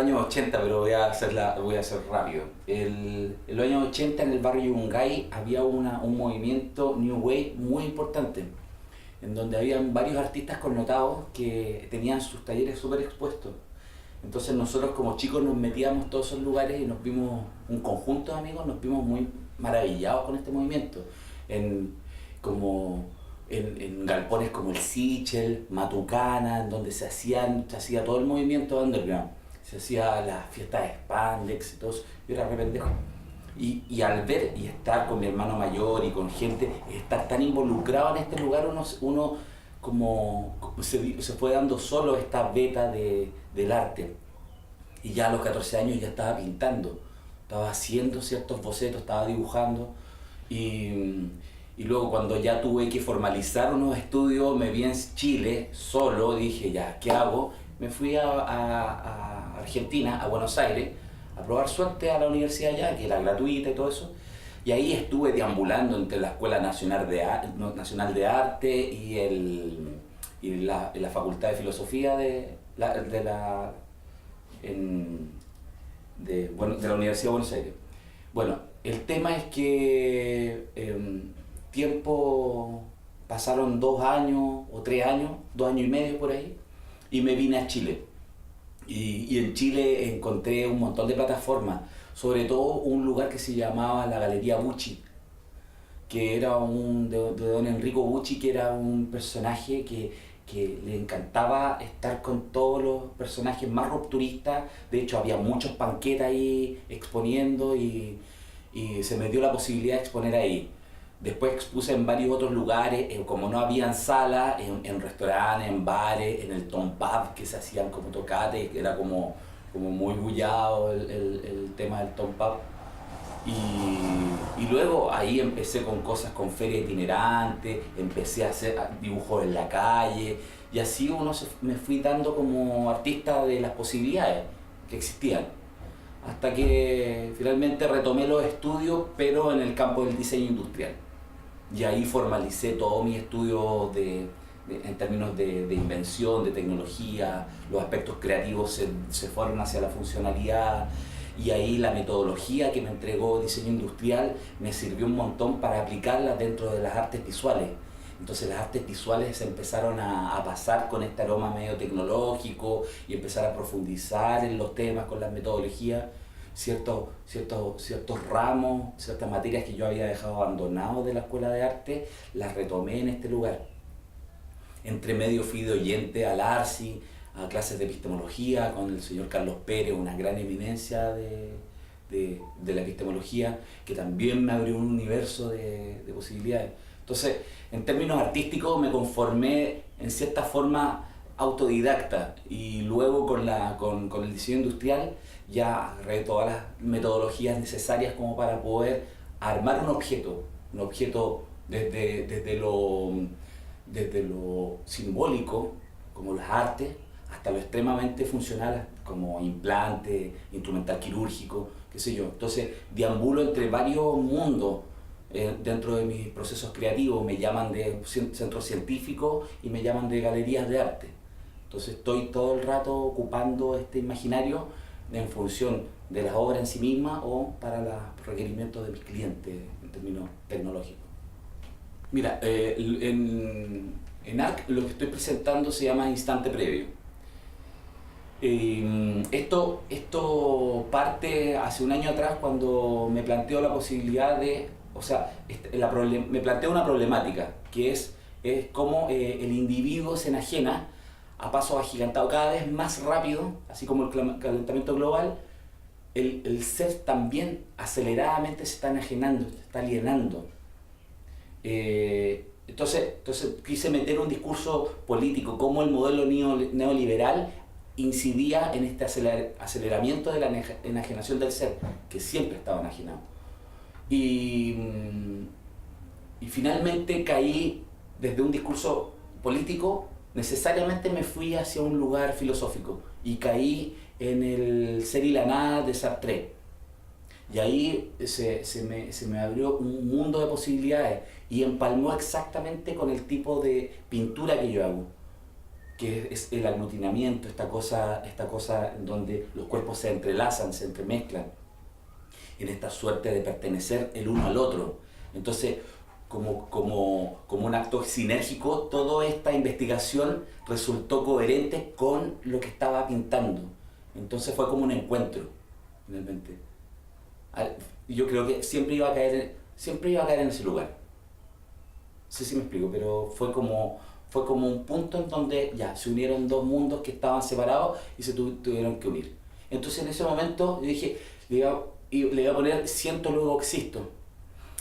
años 80, pero voy a hacer rápido. En los años 80 en el barrio Yungay había un movimiento New Wave muy importante, en donde habían varios artistas connotados que tenían sus talleres súper expuestos. Entonces nosotros como chicos nos metíamos a todos esos lugares y nos vimos, un conjunto de amigos, nos vimos muy maravillados con este movimiento. En, como en galpones como el Sichel, Matucana, en donde se hacía todo el movimiento underground. Se hacía las fiestas de Spandex y todo eso. Yo era re pendejo. Y al ver y estar con mi hermano mayor y con gente, estar tan involucrado en este lugar, uno como se fue dando solo esta beta del arte. Y ya a los 14 años ya estaba pintando, estaba haciendo ciertos bocetos, estaba dibujando. Y luego cuando ya tuve que formalizar unos estudios, me vi en Chile solo, dije ya, ¿qué hago? Me fui a Argentina, a Buenos Aires, a probar suerte a la universidad allá, que era gratuita y todo eso. Y ahí estuve deambulando entre la Escuela Nacional de Arte y la Facultad de Filosofía de la Universidad de Buenos Aires. Bueno, el tema es que pasaron 2 años o 3 años, 2 años y medio por ahí, y me vine a Chile. Y en Chile encontré un montón de plataformas, sobre todo un lugar que se llamaba la Galería Bucci, que era de don Enrico Bucci, que era un personaje que le encantaba estar con todos los personajes más rupturistas. De hecho había muchos panquetas ahí exponiendo y se me dio la posibilidad de exponer ahí. Después expuse en varios otros lugares, como no habían salas, en restaurantes, en bares, en el Tom Pub, que se hacían como tocates, que era como muy bullado el tema del Tom Pub. Y luego ahí empecé con cosas, con feria itinerante, empecé a hacer dibujos en la calle, y así me fui dando como artista de las posibilidades que existían. Hasta que finalmente retomé los estudios, pero en el campo del diseño industrial. Y ahí formalicé todos mis estudios en términos de invención, de tecnología, los aspectos creativos se fueron hacia la funcionalidad, y ahí la metodología que me entregó diseño industrial me sirvió un montón para aplicarla dentro de las artes visuales. Entonces las artes visuales se empezaron a pasar con este aroma medio tecnológico y empezar a profundizar en los temas con las metodologías, ciertos ramos, ciertas materias que yo había dejado abandonados de la escuela de arte, las retomé en este lugar. Entre medio fui de oyente al ARSI, a clases de epistemología con el señor Carlos Pérez, una gran eminencia de la epistemología, que también me abrió un universo de posibilidades. Entonces, en términos artísticos me conformé en cierta forma autodidacta, y luego con el diseño industrial ya agarré todas las metodologías necesarias como para poder armar un objeto desde lo simbólico, como las artes, hasta lo extremadamente funcional, como implante, instrumental quirúrgico, qué sé yo. Entonces deambulo entre varios mundos dentro de mis procesos creativos. Me llaman de centros científicos y me llaman de galerías de arte. Entonces estoy todo el rato ocupando este imaginario en función de las obras en sí mismas o para los requerimientos de mis clientes en términos tecnológicos. Mira, en ARC lo que estoy presentando se llama Instante Previo. Esto parte hace un año atrás, cuando me planteo la posibilidad me planteo una problemática, que es cómo el individuo se enajena a pasos agigantados, cada vez más rápido, así como el calentamiento global. El ser también aceleradamente se está enajenando, se está alienando. Entonces quise meter un discurso político, cómo el modelo neoliberal incidía en este aceleramiento de la enajenación del ser, que siempre estaba enajenado. Y finalmente caí desde un discurso político, necesariamente me fui hacia un lugar filosófico y caí en el ser y la nada de Sartre. Y ahí se me abrió un mundo de posibilidades y empalmó exactamente con el tipo de pintura que yo hago, que es el aglutinamiento, esta cosa en donde los cuerpos se entrelazan, se entremezclan, en esta suerte de pertenecer el uno al otro. Entonces, como un acto sinérgico, toda esta investigación resultó coherente con lo que estaba pintando. Entonces fue como un encuentro, finalmente. Yo creo que siempre iba a caer en ese lugar. No sé si me explico, pero fue como un punto en donde ya se unieron dos mundos que estaban separados y se tuvieron que unir. Entonces en ese momento yo dije, le iba a poner siento luego existo.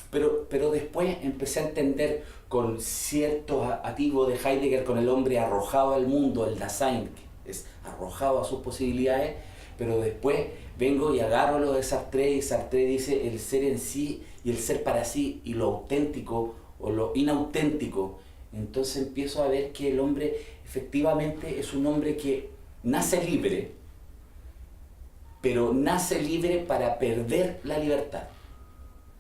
Pero después empecé a entender con ciertos atisbos de Heidegger, con el hombre arrojado al mundo, el Dasein, que es arrojado a sus posibilidades, pero después vengo y agarro lo de Sartre, y Sartre dice el ser en sí y el ser para sí, y lo auténtico o lo inauténtico. Entonces empiezo a ver que el hombre efectivamente es un hombre que nace libre, pero nace libre para perder la libertad.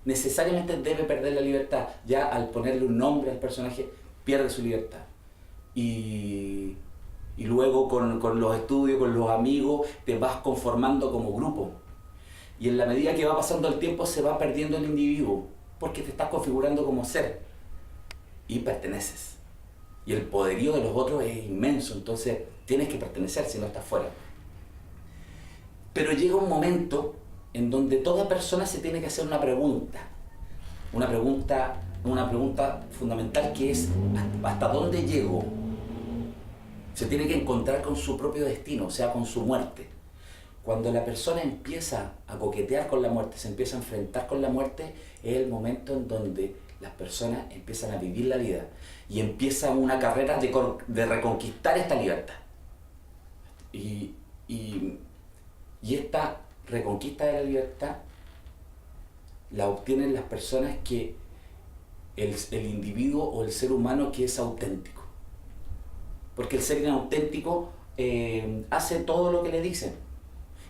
Necesariamente debe perder la libertad. Ya al ponerle un nombre al personaje, pierde su libertad. Y luego con los estudios, con los amigos, te vas conformando como grupo. Y en la medida que va pasando el tiempo, se va perdiendo el individuo, porque te estás configurando como ser. Y perteneces. Y el poderío de los otros es inmenso, entonces tienes que pertenecer si no estás fuera. Pero llega un momento en donde toda persona se tiene que hacer una pregunta fundamental, que es ¿hasta dónde llego? Se tiene que encontrar con su propio destino, o sea, con su muerte. Cuando la persona empieza a coquetear con la muerte, se empieza a enfrentar con la muerte, es el momento en donde las personas empiezan a vivir la vida y empieza una carrera de reconquistar esta libertad. Y esta reconquista de la libertad la obtienen las personas que el individuo o el ser humano que es auténtico. Porque el ser inauténtico hace todo lo que le dicen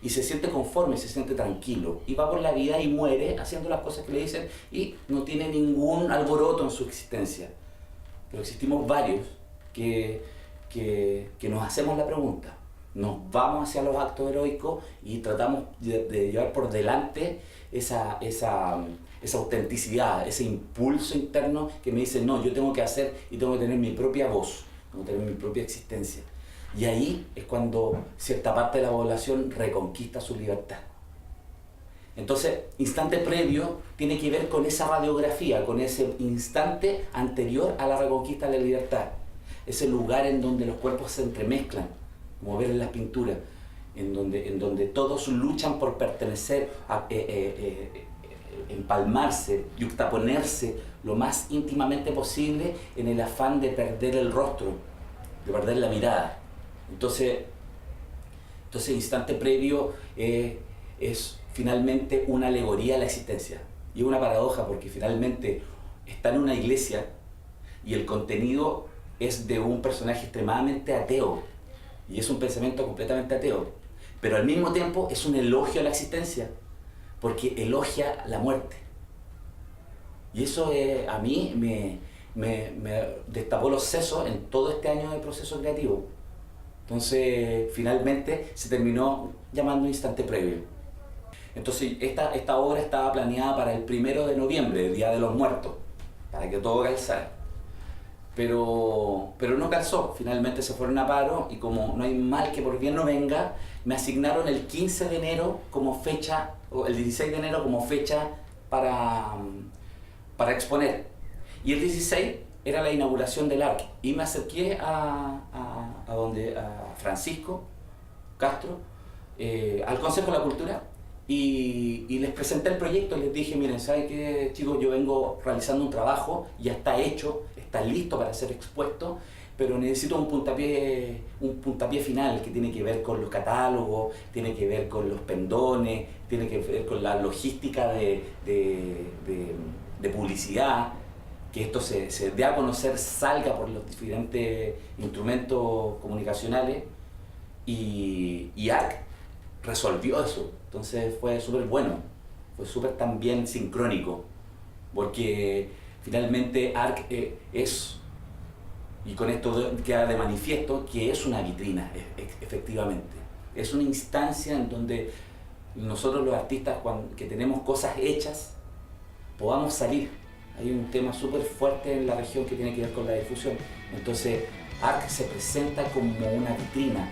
y se siente conforme, se siente tranquilo y va por la vida y muere haciendo las cosas que le dicen y no tiene ningún alboroto en su existencia. Pero existimos varios que nos hacemos la pregunta. Nos vamos hacia los actos heroicos y tratamos de llevar por delante esa autenticidad, ese impulso interno que me dice, no, yo tengo que hacer y tengo que tener mi propia voz, tengo que tener mi propia existencia. Y ahí es cuando cierta parte de la población reconquista su libertad. Entonces, instante previo tiene que ver con esa radiografía, con ese instante anterior a la reconquista de la libertad. Ese lugar en donde los cuerpos se entremezclan, como ver en las pinturas, en donde todos luchan por pertenecer, empalmarse, yuxtaponerse lo más íntimamente posible en el afán de perder el rostro, de perder la mirada. Entonces instante previo es finalmente una alegoría a la existencia. Y es una paradoja porque finalmente está en una iglesia y el contenido es de un personaje extremadamente ateo. Y es un pensamiento completamente ateo. Pero al mismo tiempo es un elogio a la existencia, porque elogia la muerte. Y eso a mí me destapó los sesos en todo este año de proceso creativo. Entonces, finalmente se terminó llamando Instante Previo. Entonces, esta obra estaba planeada para el 1 de noviembre, el Día de los Muertos, para que todo calzara. Pero no calzó, finalmente se fueron a paro y como no hay mal que por bien no venga, me asignaron el 15 de enero como fecha, o el 16 de enero como fecha para exponer. Y el 16 era la inauguración del ARC y me acerqué a Francisco Castro, al Consejo de la Cultura, y les presenté el proyecto. Les dije, miren, ¿saben qué, chicos? Yo vengo realizando un trabajo, ya está hecho, está listo para ser expuesto, pero necesito un puntapié final que tiene que ver con los catálogos, tiene que ver con los pendones, tiene que ver con la logística de publicidad, que esto se dé a conocer, salga por los diferentes instrumentos comunicacionales, y ARC resolvió eso. Entonces fue súper bueno, fue súper también sincrónico, porque finalmente ARC es Y con esto queda de manifiesto que es una vitrina, efectivamente. Es una instancia en donde nosotros los artistas que tenemos cosas hechas podamos salir. Hay un tema súper fuerte en la región que tiene que ver con la difusión. Entonces, ARC se presenta como una vitrina.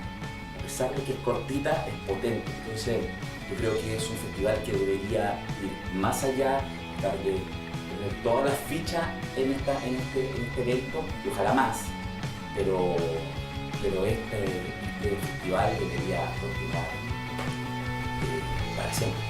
A pesar de que es cortita, es potente. Entonces, yo creo que es un festival que debería ir más allá, darle todas las fichas en este evento, y ojalá más. Pero este festival debería continuar para siempre.